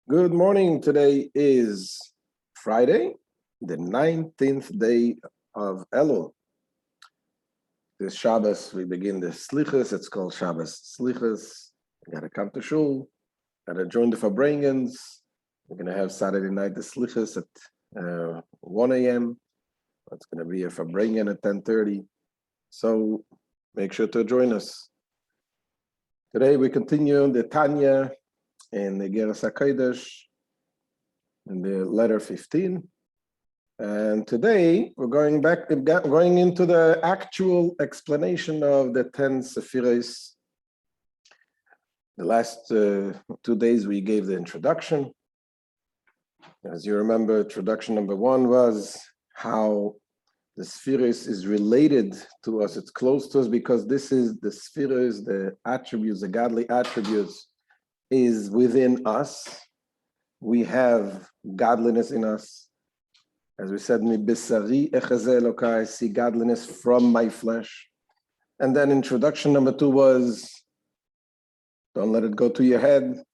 Good morning. Today is Friday, the 19th day of Elul. This Shabbos, we begin the Slichas. It's called Shabbos Slichas. You got to come to Shul, got to join the Farbrengens. We're going to have Saturday night the Slichas at 1 a.m. It's going to be a Farbrengen at 10:30. So make sure to join us. Today we continue the Tanya in the Igeret Hakodesh in the letter 15. And today we're going into the actual explanation of the 10 SEFIROS. The last 2 days we gave the introduction. As you remember, introduction number 1 was how the SEFIROS is related to us. It's close to us because this is the SEFIROS, the attributes, the godly attributes is within us. We have godliness in us. As we said, I see godliness from my flesh. And then introduction number 2 was, don't let it go to your head.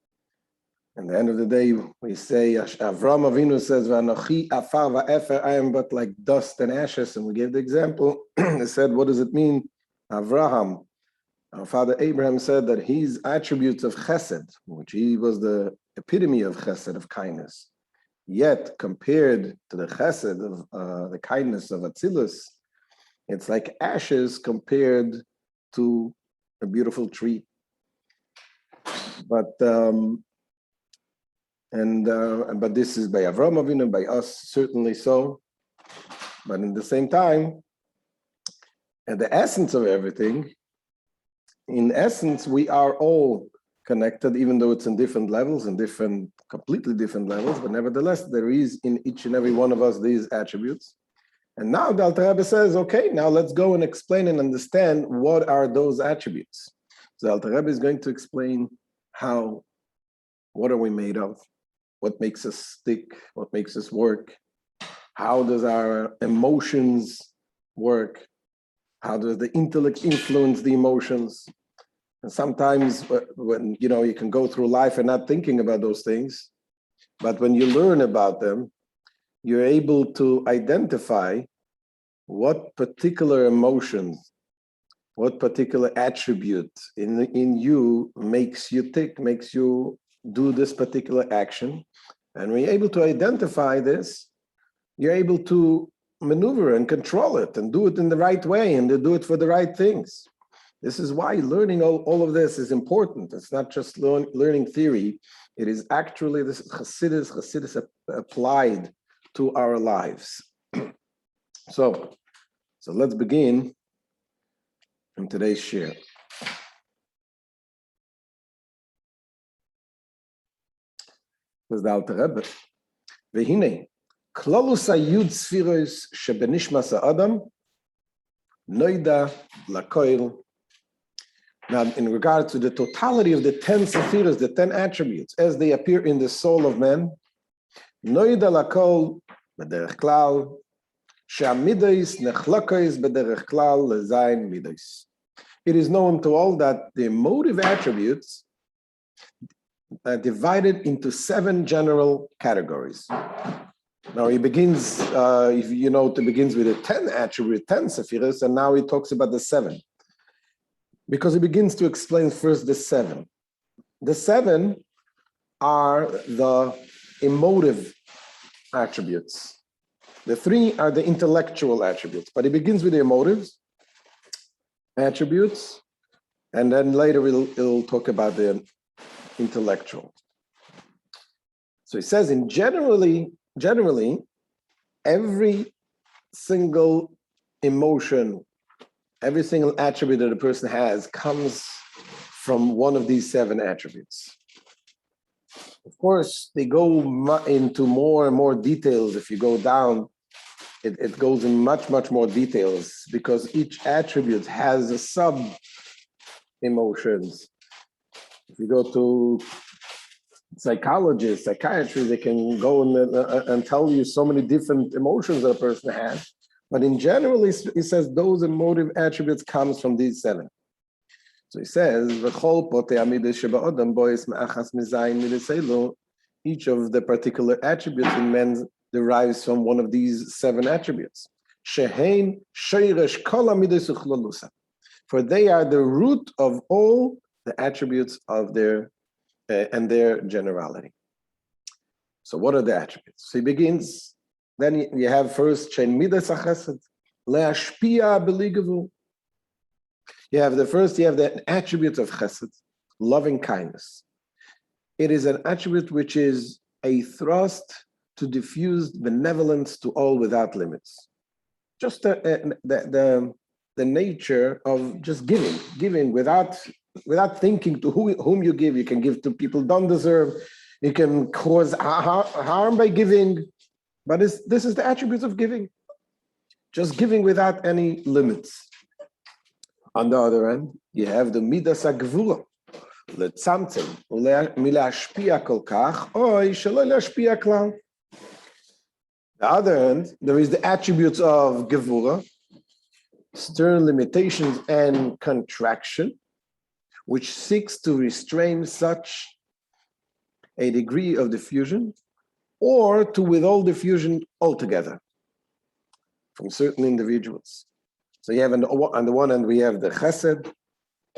At the end of the day, we say, Avram Avinu says, V'anochi afar va'efer, I am but like dust and ashes. And we gave the example. They said, what does it mean? Avraham, our father Abraham, said that his attributes of chesed, which he was the epitome of chesed, of kindness, yet compared to the chesed of the kindness of Atzilus, it's like ashes compared to a beautiful tree. But this is by Avram Avinu, by us certainly so. But in the same time, at the essence of everything, in essence, we are all connected, even though it's in different levels, completely different levels, but nevertheless, there is in each and every one of us these attributes. And now the Alter Rebbe says, okay, now let's go and explain and understand what are those attributes. So the Alter Rebbe is going to explain what are we made of? What makes us stick? What makes us work? How does our emotions work? How does the intellect influence the emotions? And sometimes when you can go through life and not thinking about those things, but when you learn about them, you're able to identify what particular emotions, what particular attribute in you makes you tick, makes you do this particular action. And when you're able to identify this, you're able to maneuver and control it and do it in the right way and to do it for the right things. This is why learning all of this is important. It's not just learning theory. It is actually this Chassidus applied to our lives. So let's begin in today's share. This is the Alter Rebbe. Vehine, Klolus hayud SEFIROS shebenishmas ha'adam noida lakoil. Now, in regard to the totality of the 10 SEFIROS, the 10 attributes, as they appear in the soul of man, noida lakol b'derech klal, she'amidos nechlokos b'derech klal lezayin midos. It is known to all that the emotive attributes are divided into 7 general categories. Now he begins, begins with the 10 attributes, 10 SEFIROS, and now he talks about the 7. Because he begins to explain first the 7. The 7 are the emotive attributes. The 3 are the intellectual attributes, but he begins with the emotive attributes, and then later he'll talk about the intellectual. So he says, generally, every single emotion, every single attribute that a person has comes from one of these 7 attributes. Of course, they go into more and more details. If you go down, it goes in much more details because each attribute has a sub-emotions. If you go to psychologists, psychiatry, they can go and tell you so many different emotions that a person has. But in general, he says those emotive attributes comes from these 7. So he says, Each of the particular attributes in man derives from one of these 7 attributes. Shehein sheiresh kol hamidos uchlolusa. For they are the root of all the attributes of their and their generality. So what are the attributes? So he begins, then you have first shein midas hachesed leashpia beligavu. You have the attribute of chesed, loving kindness. It is an attribute which is a thrust to diffuse benevolence to all without limits. Just the nature of just giving without thinking to whom you give. You can give to people who don't deserve. You can cause harm by giving, but this is the attribute of giving. Just giving without any limits. On the other hand, you have the midas hagvura, letzamtzem, milashpia kol kach, oy shelo lashpia klal. The other hand, there is the attributes of gevura, stern limitations and contraction, which seeks to restrain such a degree of diffusion, or to withhold diffusion altogether from certain individuals. So you have on the one hand, we have the chesed,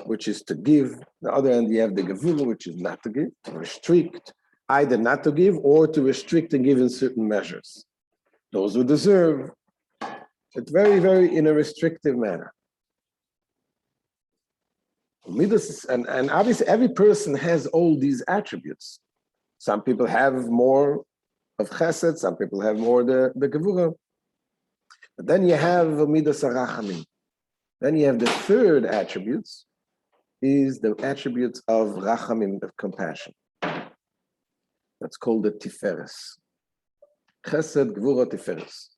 which is to give. On the other hand, you have the gevura, which is not to give, to restrict, either not to give or to restrict and give in certain measures. Those who deserve, it's very, very in a restrictive manner. And obviously, every person has all these attributes. Some people have more of chesed, some people have more the gevura. But then you have midas harachamim. Then you have the third attributes, is the attributes of rachamim, of compassion. That's called the tiferes. Chesed, gevura, tiferes.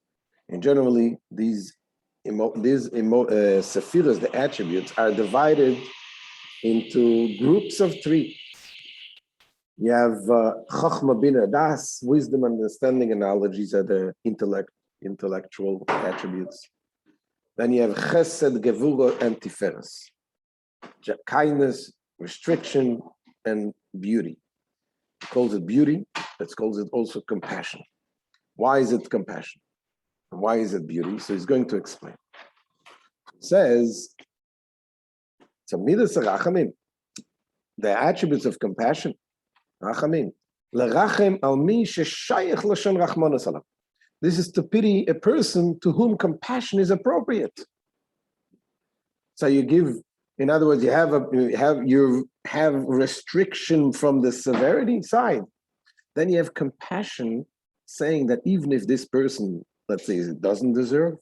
And generally, these SEFIROS, the attributes, are divided into groups of 3. You have chokhmah, bina, das, wisdom, understanding, and knowledge. These are the intellectual attributes. Then you have chesed, gevura, and tiferes. Kindness, restriction, and beauty. It calls it beauty. It calls it also compassion. Why is it compassion? And why is it beauty? So he's going to explain. It says, so midas harachamim, the attributes of compassion, rachamim, lerachem al mi sheshayach lashon rachmanos alav. This is to pity a person to whom compassion is appropriate. So you give, in other words, you have restriction from the severity side. Then you have compassion, saying that even if this person, let's say, doesn't deserve,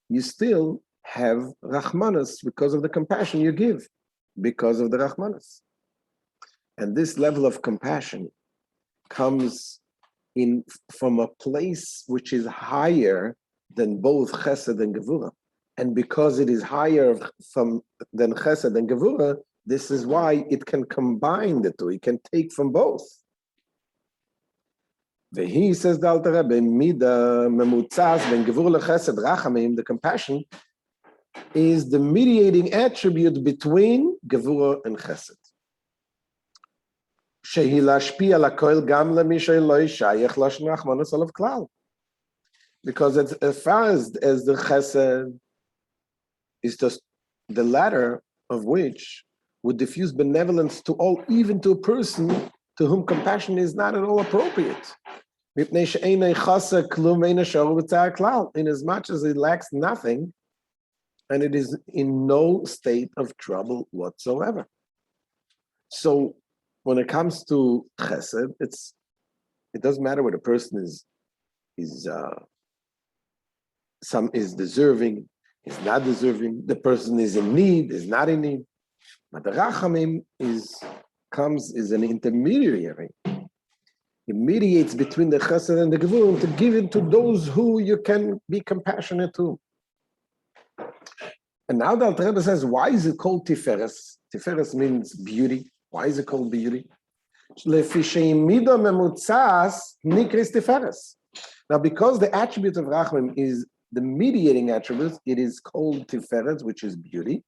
you still have rachmanos because of the compassion you give, because of the rachmanos. And this level of compassion comes in from a place which is higher than both chesed and gevura. And because it is higher than chesed and gevura, this is why it can combine the two. It can take from both. He says the Alter Rebbe, mida memutzas ben gevura lechesed rachamim, the compassion is the mediating attribute between gevura and chesed. Shehi lashpia lakoil gam lemi she'lo shayach lashon rachmanos alav klal. Because as far as the chesed is just the latter of which would diffuse benevolence to all, even to a person to whom compassion is not at all appropriate. In as much as it lacks nothing, and it is in no state of trouble whatsoever. So when it comes to chesed, it doesn't matter what a person is deserving, is not deserving, the person is in need, is not in need. But the rachamim is an intermediary. It mediates between the chesed and the gevura to give it to those who you can be compassionate to. And now the Alter Rebbe says, why is it called tiferes? Tiferes means beauty. Why is it called beauty? Now, because the attribute of rachamim is the mediating attribute, it is called tiferes, which is beauty,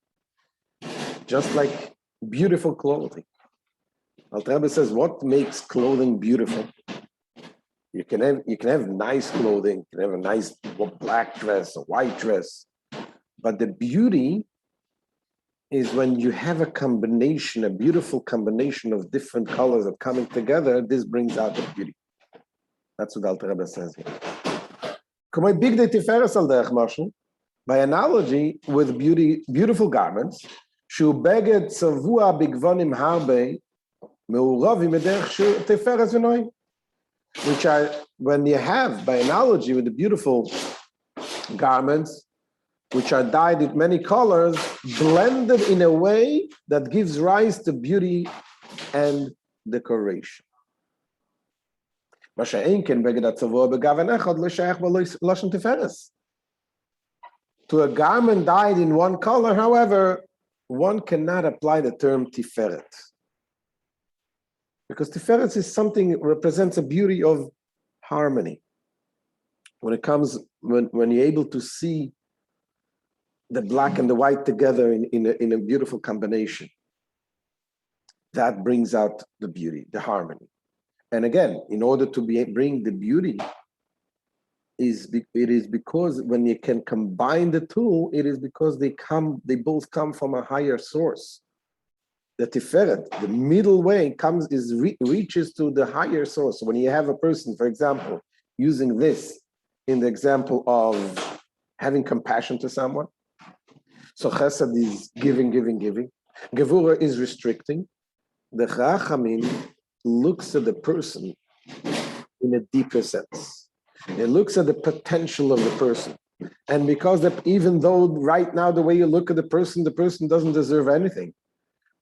just like beautiful clothing. Alter Rebbe says, what makes clothing beautiful? You can have nice clothing, you can have a nice black dress, a white dress, but the beauty is when you have a combination, a beautiful combination of different colors that coming together, this brings out the beauty. That's what Alter Rebbe says here. By analogy with beautiful garments, which are, when you have, by analogy with the beautiful garments, which are dyed with many colors, blended in a way that gives rise to beauty and decoration. To a garment dyed in one color, however, one cannot apply the term tiferet. Because tiferet is something that represents a beauty of harmony. When it comes, when you're able to see the black and the white together in a beautiful combination, that brings out the beauty, the harmony. And again, in order to bring the beauty, it is because when you can combine the two, it is because they both come from a higher source. The tiferet, the middle way, reaches to the higher source. When you have a person, for example, using this in the example of having compassion to someone, so chesed is giving. Gevura is restricting. The Chachamim looks at the person in a deeper sense. It looks at the potential of the person. And because even though right now the way you look at the person doesn't deserve anything.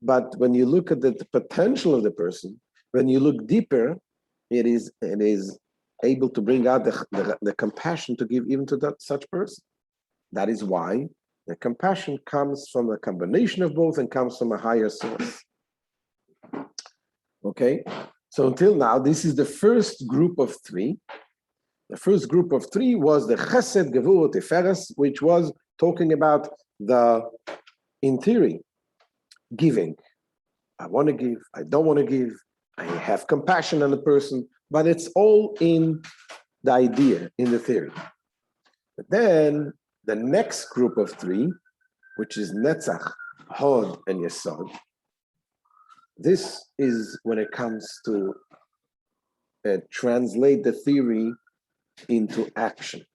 But when you look at the potential of the person, when you look deeper, it is able to bring out the compassion to give even to such person. That is why the compassion comes from a combination of both and comes from a higher source. Okay, so until now, this is the first group of three. The first group of three was the Chesed, Gevurah, Tiferes, which was talking about the interior, giving. I want to give, I don't want to give, I have compassion on the person, but it's all in the idea, in the theory. But then the next group of three, which is Netzach, Hod, and Yesod, this is when it comes to translate the theory into action.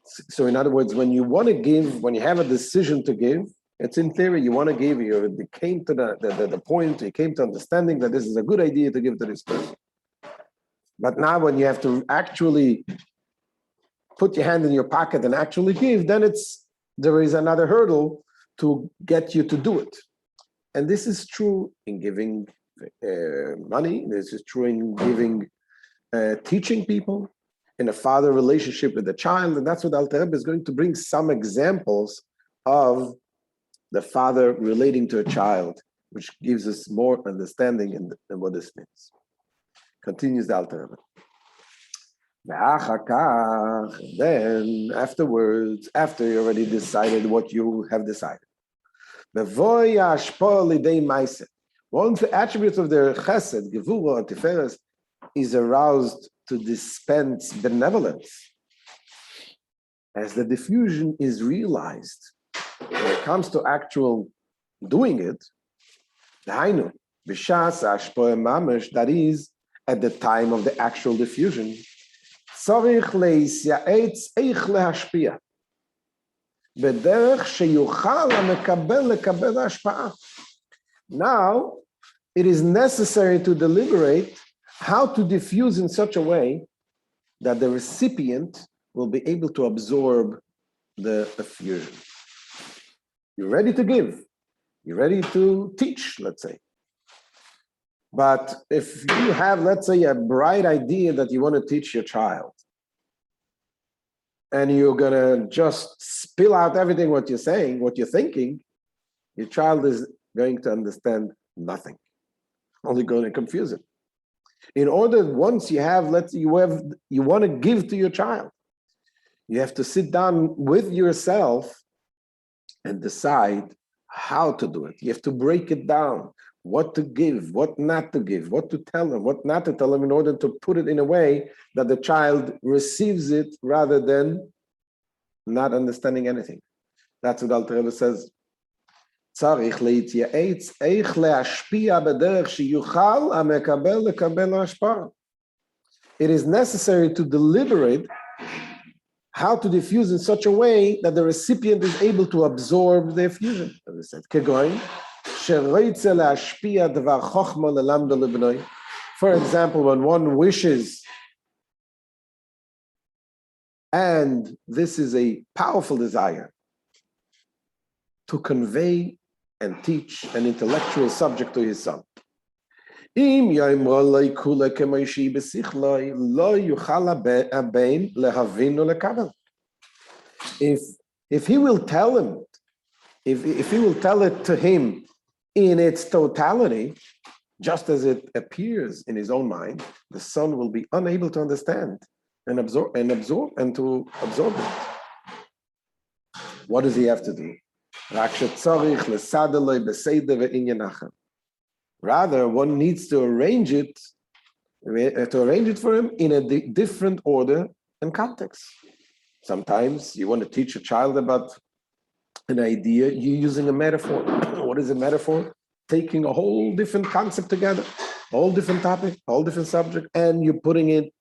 So in other words, when you want to give, when you have a decision to give, it's in theory, you want to give, you came to the point, you came to understanding that this is a good idea to give to this person. But now when you have to actually put your hand in your pocket and actually give, then there is another hurdle to get you to do it. And this is true in giving money. This is true in giving, teaching people, in a father relationship with the child. And that's what Alter Rebbe is going to bring some examples of the father relating to a child, which gives us more understanding in what this means. Continues the Alter Rebbe. Then afterwards, after you already decided what you have decided, once the attributes of the Chesed, Gevurah, and Tiferes is aroused to dispense benevolence, as the diffusion is realized, when it comes to actual doing it, that is, at the time of the actual diffusion, now, it is necessary to deliberate how to diffuse in such a way that the recipient will be able to absorb the effusion. You're ready to give. You're ready to teach, let's say. But if you have, let's say, a bright idea that you want to teach your child, and you're going to just spill out everything what you're saying, what you're thinking, your child is going to understand nothing, only going to confuse him. In order, once you have, you want to give to your child, you have to sit down with yourself and decide how to do it. You have to break it down. what to give, what not to give, what to tell them, what not to tell them, in order to put it in a way that the child receives it rather than not understanding anything. That's what Alter Rebbe says. It is necessary to deliberate how to diffuse in such a way that the recipient is able to absorb the effusion. As I said, for example, when one wishes, and this is a powerful desire, to convey and teach an intellectual subject to his son. If he will tell him, if he will tell it to him in its totality, just as it appears in his own mind, the son will be unable to understand and absorb it. What does he have to do? Rather, one needs to arrange it for him in a different order and context. Sometimes you want to teach a child about an idea, you're using a metaphor. What is a metaphor? Taking a whole different concept together, a whole different topic, a whole different subject, and you're giving it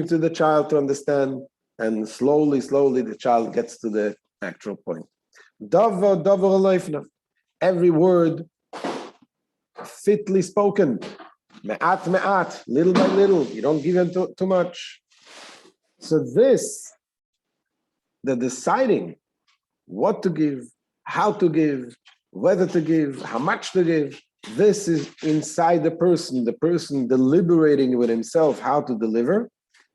to the child to understand, and slowly the child gets to the actual point. Every word fitly spoken, me'at, little by little. You don't give him too much. So the deciding what to give, how to give, whether to give, how much to give, this is inside the person deliberating with himself how to deliver,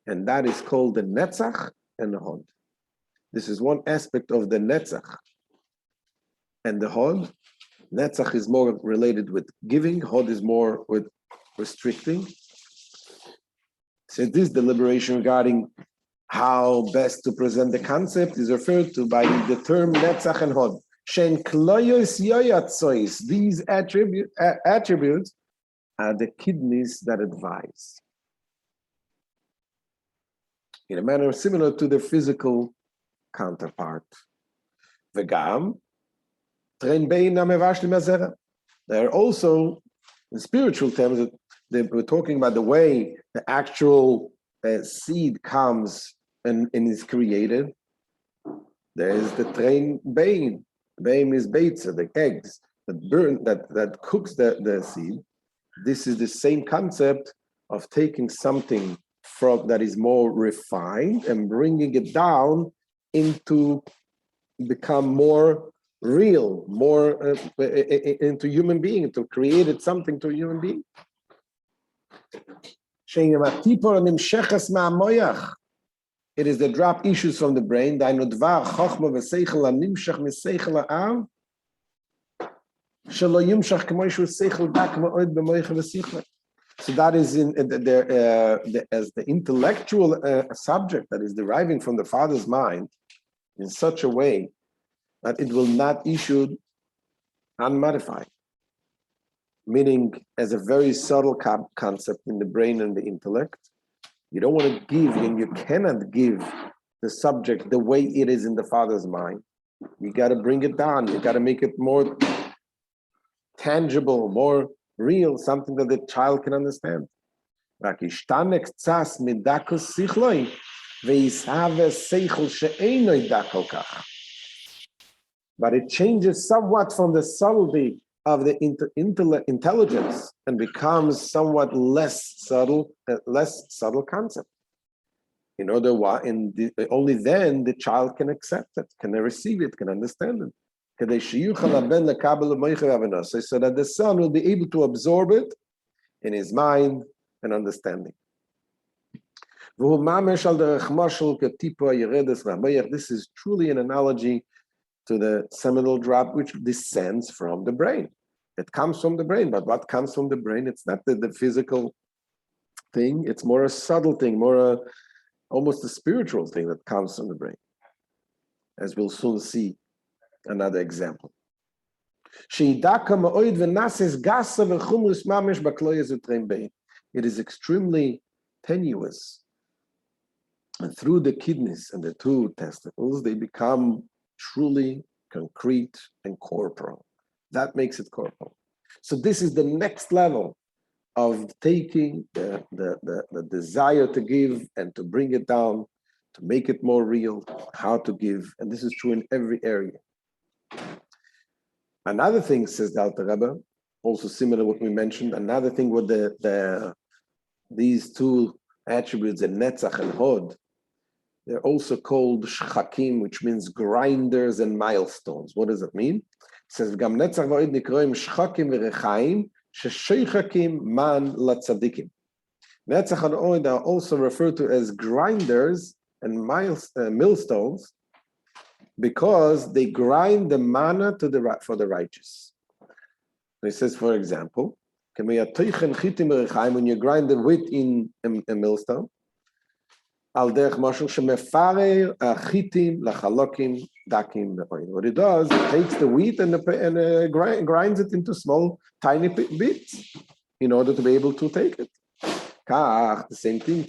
and that is called the netzach and the hod. This is one aspect of the netzach. And the hod, netzach is more related with giving, hod is more with restricting. So this deliberation regarding how best to present the concept is referred to by the term netzach and hod. These attributes are the kidneys that advise, in a manner similar to the physical counterpart. V'gam, there are also, in spiritual terms, we're talking about the way the actual seed comes and is created. There is the train bein. Bein is beitza, the eggs that cooks the seed. This is the same concept of taking something from that is more refined and bringing it down into become more real, more into human being, to create something to a human being. It is the drop issues from the brain. So that is as the intellectual subject that is deriving from the Father's mind in such a way that it will not issue unmodified, meaning as a very subtle concept in the brain and the intellect. You don't want to give, and you cannot give the subject the way it is in the Father's mind. You got to bring it down. You got to make it more tangible, more real, something that the child can understand. But it changes somewhat from the subtlety of the intelligence and becomes somewhat less subtle concept. In order, only then the child can accept it, can receive it, can understand it. So that the son will be able to absorb it in his mind and understanding. This is truly an analogy to the seminal drop which descends from the brain. It comes from the brain, but what comes from the brain? It's not the physical thing, it's more a subtle thing, almost a spiritual thing that comes from the brain, as we'll soon see another example. It is extremely tenuous. And through the kidneys and the two testicles, they become truly concrete and corporal. That makes it corporal. So this is the next level of taking the desire to give and to bring it down, to make it more real, how to give. And this is true in every area. Another thing, says the Alter Rebbe, also similar to what we mentioned, another thing with these two attributes, the Netzach and Hod, they're also called Shchakim, which means grinders and milestones. What does it mean? It says, Gam Netzach v'Hod nikroim Shchakim v'Rechaim, sheshoichakim man latzadikim. Netzach and Hod are also referred to as grinders and millstones, because they grind the manna for the righteous. So he says, for example, when you grind the wheat in a millstone, what it does, it takes the wheat and grinds it into small, tiny bits in order to be able to take it. The same thing.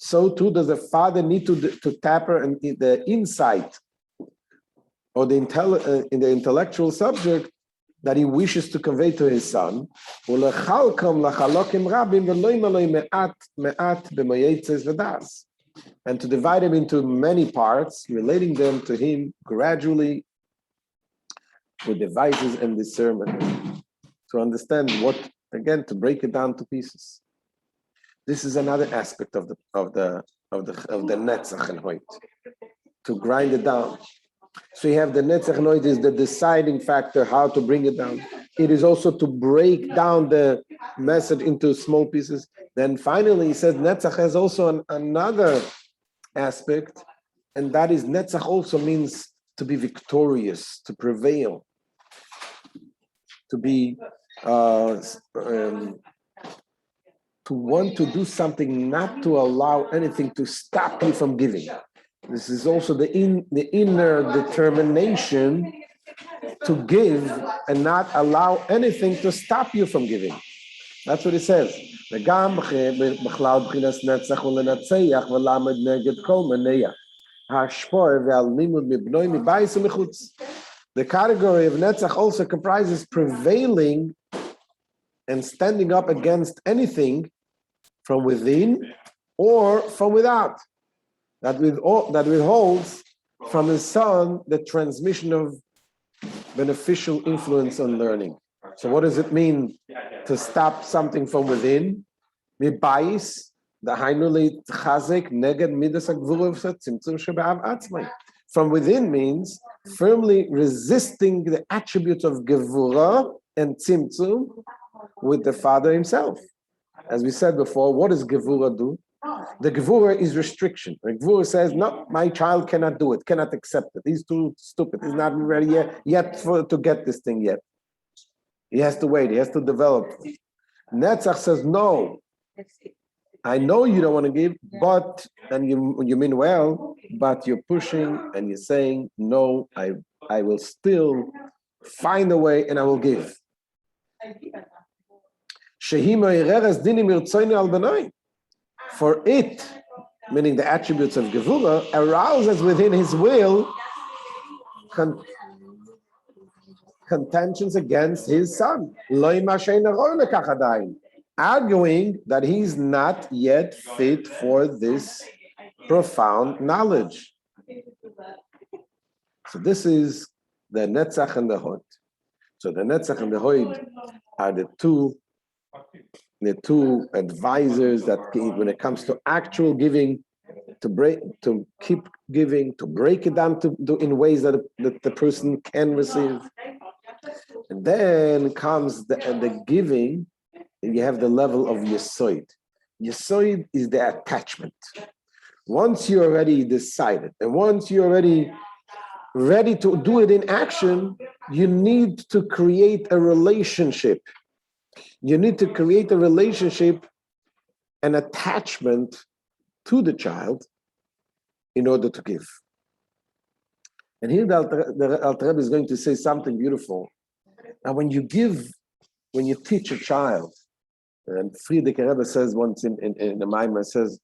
So too does a father need to tap in the insight or in the intellectual subject that he wishes to convey to his son, and to divide them into many parts, relating them to him gradually with devices and discernment, to understand what, again, to break it down to pieces. This is another aspect of the Netzach and Hod, to grind it down. So you have the Netzach and Hod is the deciding factor, how to bring it down. It is also to break down the message into small pieces. Then finally, he says Netzach has also another aspect, and that is Netzach also means to be victorious, to prevail, to be to want to do something, not to allow anything to stop you from giving. This is also the inner determination to give and not allow anything to stop you from giving. That's what it says. The category of Netzach also comprises prevailing and standing up against anything from within or from without, that withholds from his son the transmission of beneficial influence on learning. So what does it mean to stop something from within? From within means firmly resisting the attributes of gevura and tzimtzum with the father himself. As we said before, what does gevura do? The gevura is restriction. The gevura says, no, my child cannot do it, cannot accept it. He's too stupid. He's not ready yet to get this thing yet. He has to wait. He has to develop. Netzach says, no, I know you don't want to give, but, and you mean well, but you're pushing and you're saying, no, I will still find a way and I will give. For it, meaning the attributes of Gevura, arouses within his will contentions against his son, arguing that he's not yet fit for this profound knowledge. So this is the Netzach and the Hod. So the Netzach and the Hod are the two advisors that when it comes to actual giving, to keep giving, to break it down in ways that the person can receive. And then comes the giving, and you have the level of Yesoid. Yesoid is the attachment. Once you're already decided, and once you're already ready to do it in action, you need to create a relationship. You need to create a relationship, an attachment to the child in order to give. And here the Alter Rebbe is going to say something beautiful. Now, when you teach a child, and Friedrich Rebbe says once in the Maimon, says,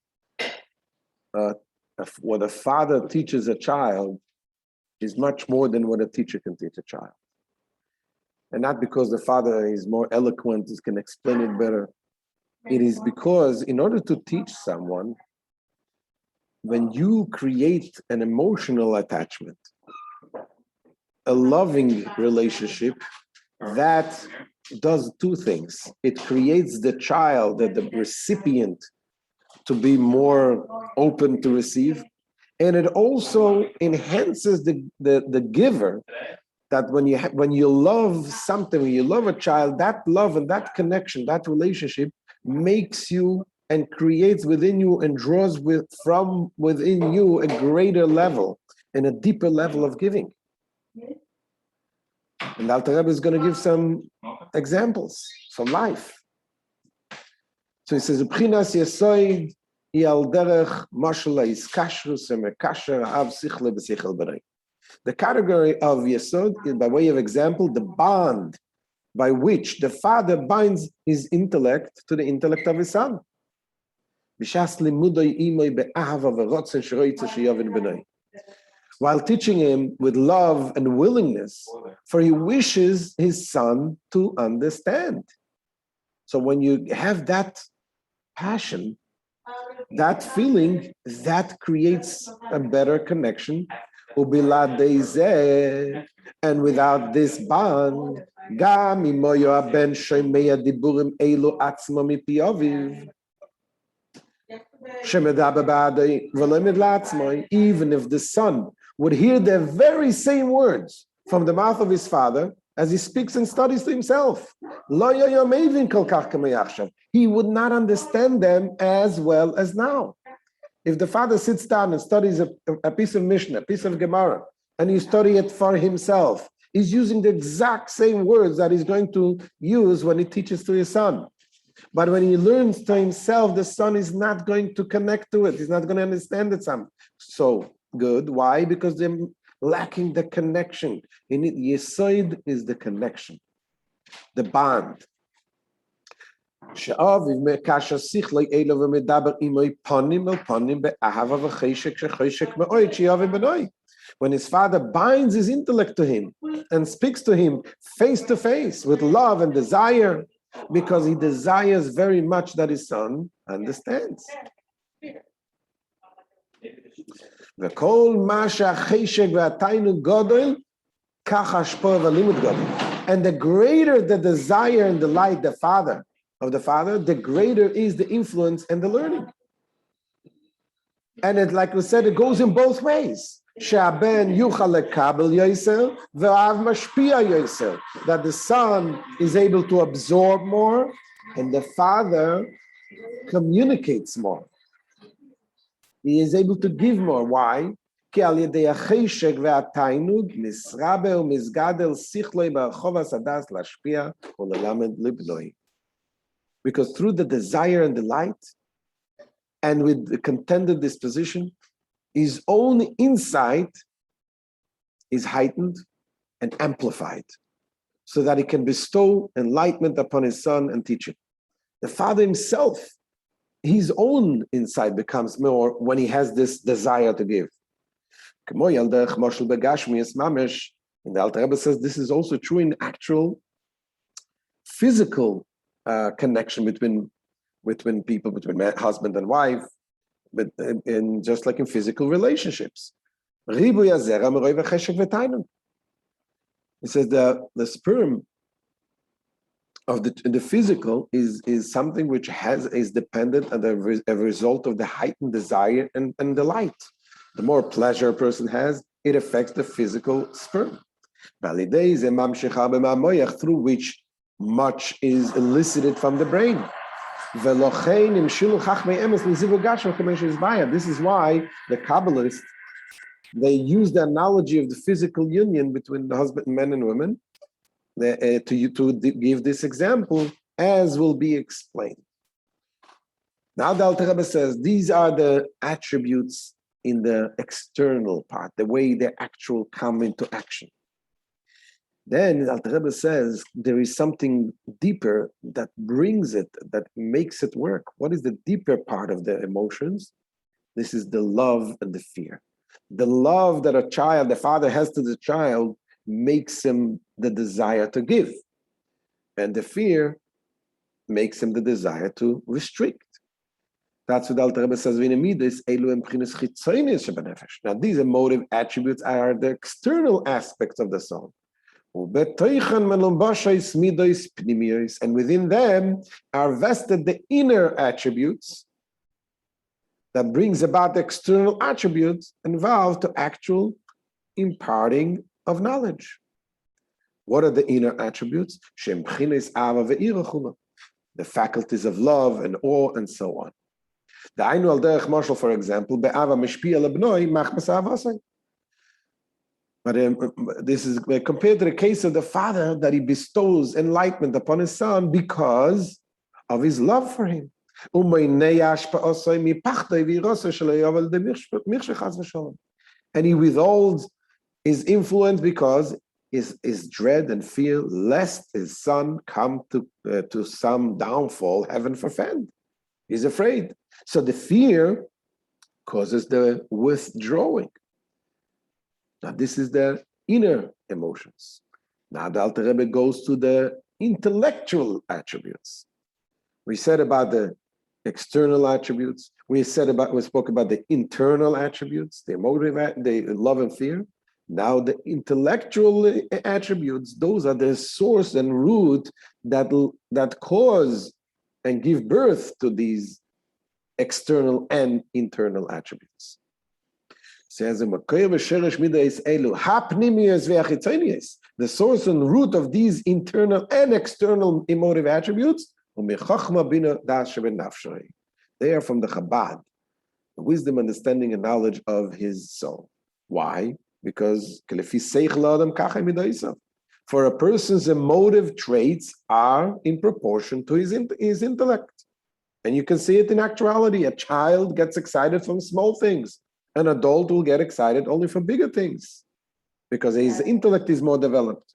what a father teaches a child is much more than what a teacher can teach a child. And not because the father is more eloquent, can explain it better. It is because in order to teach someone, when you create an emotional attachment, a loving relationship, that does two things. It creates the child, the recipient, to be more open to receive, and it also enhances the giver. That when you love something, when you love a child, that love and that connection, that relationship makes you and creates within you and draws from within you a greater level and a deeper level of giving. And Alter Rebbe is going to give some examples from life. So he says, "B'chinas yesoid hi al derech mashal ha'izkashrus ha'mekasher ha'av sichle b'sichel b'nei." The category of yesod is, by way of example, the bond by which the father binds his intellect to the intellect of his son. While teaching him with love and willingness, for he wishes his son to understand. So when you have that passion, that feeling, that creates a better connection. And without this bond, even if the son would hear the very same words from the mouth of his father as he speaks and studies to himself, he would not understand them as well as now. If the father sits down and studies a piece of Mishnah, a piece of Gemara, and you study it for himself, he's using the exact same words that he's going to use when he teaches to his son. But when he learns to himself, the son is not going to connect to it. He's not going to understand it so good. Why? Because they're lacking the connection. In it, Yesod is the connection, the bond. When his father binds his intellect to him and speaks to him face to face with love and desire, because he desires very much that his son understands. And the greater the desire and the light of the father, the greater is the influence and the learning. And it, like we said, it goes in both ways. That the son is able to absorb more and the father communicates more. He is able to give more. Why? Because through the desire and the light, and with the contented disposition, his own insight is heightened and amplified, so that he can bestow enlightenment upon his son and teach him. The father himself, his own insight becomes more when he has this desire to give. And the Alter Rebbe says this is also true in actual physical connection between people, between husband and wife, but in just like in physical relationships. He says the sperm of the physical is something which is dependent on a result of the heightened desire and the light. The more pleasure a person has, it affects the physical sperm, through which much is elicited from the brain. This is why the Kabbalists, they use the analogy of the physical union between the husband, men and women, to give this example, as will be explained. Now the Alter Rebbe says these are the attributes in the external part, the way they actually come into action. Then Alter Rebbe says there is something deeper that brings it, that makes it work. What is the deeper part of the emotions? This is the love and the fear. The love that the father has to the child, makes him the desire to give. And the fear makes him the desire to restrict. That's what Alter Rebbe says, now these emotive attributes are the external aspects of the soul. And within them are vested the inner attributes that brings about the external attributes involved to actual imparting of knowledge. What are the inner attributes? The faculties of love and awe and so on. The Ainu al derech mashal, for example, be'ava mishpi al bnoi machmas avasai. But this is compared to the case of the father, that he bestows enlightenment upon his son because of his love for him. And he withholds his influence because his dread and fear lest his son come to some downfall, heaven forfend. He's afraid. So the fear causes the withdrawing. Now this is the inner emotions. Now the Alter Rebbe goes to the intellectual attributes. We said about the external attributes. We spoke about the internal attributes, the emotive, the love and fear. Now the intellectual attributes, those are the source and root that cause and give birth to these external and internal attributes. Says the source and root of these internal and external emotive attributes, they are from the Chabad, the wisdom, understanding, and knowledge of his soul. Why? Because for a person's emotive traits are in proportion to his intellect. And you can see it in actuality. A child gets excited from small things. An adult will get excited only for bigger things because his intellect is more developed.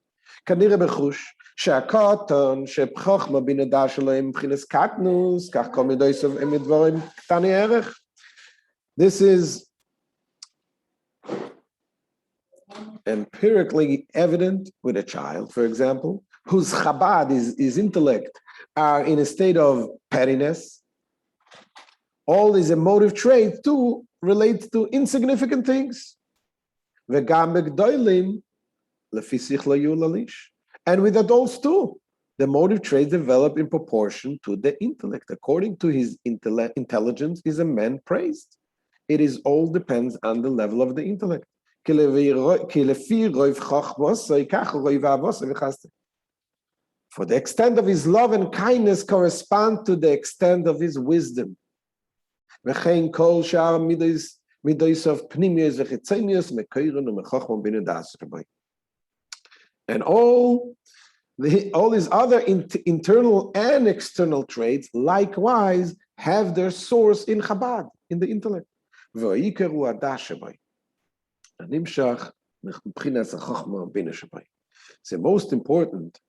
This is empirically evident with a child, for example, whose Chabad, his intellect, are in a state of pettiness. All these emotive traits too relate to insignificant things. And with adults too, the emotive traits develop in proportion to the intellect. According to his intelligence, is a man praised. It is all depends on the level of the intellect. For the extent of his love and kindness correspond to the extent of his wisdom. And all these other internal and external traits likewise have their source in Chabad, in the intellect. So most important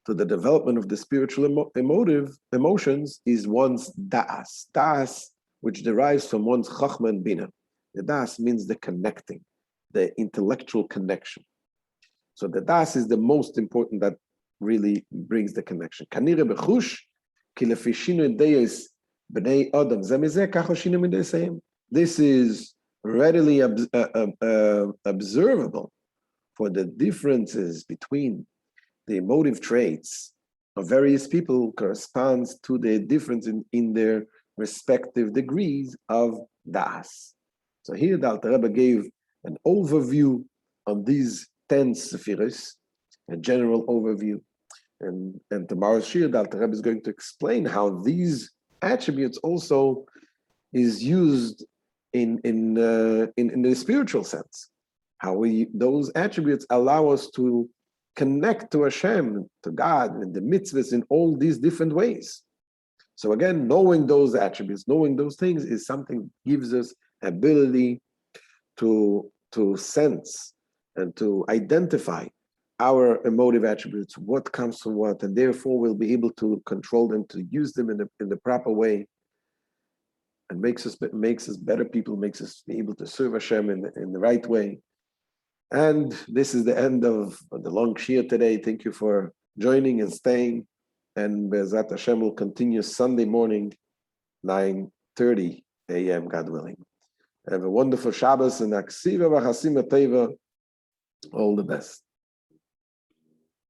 to the development of the spiritual emotions is one's da'as. Da'as, which derives from one's chachma and bina. The da'as means the connecting, the intellectual connection. So the da'as is the most important, that really brings the connection. This is readily observable, for the differences between the emotive traits of various people corresponds to the difference in their respective degrees of das. So here the Alter Rebbe gave an overview of these 10 SEFIROS, a general overview. And tomorrow's Shir, the Alter Rebbe is going to explain how these attributes also is used in the spiritual sense. How those attributes allow us to connect to Hashem, to God, and the mitzvahs in all these different ways. So again, knowing those attributes, knowing those things is something that gives us ability to sense and to identify our emotive attributes, what comes from what, and therefore we'll be able to control them, to use them in the proper way, and makes us better people, makes us be able to serve Hashem in the right way. And this is the end of the long shir today. Thank you for joining and staying. And Be'ezrat Hashem will continue Sunday morning, 9:30 a.m., God willing. Have a wonderful Shabbos and Aksiva V'Chasima Teva. All the best.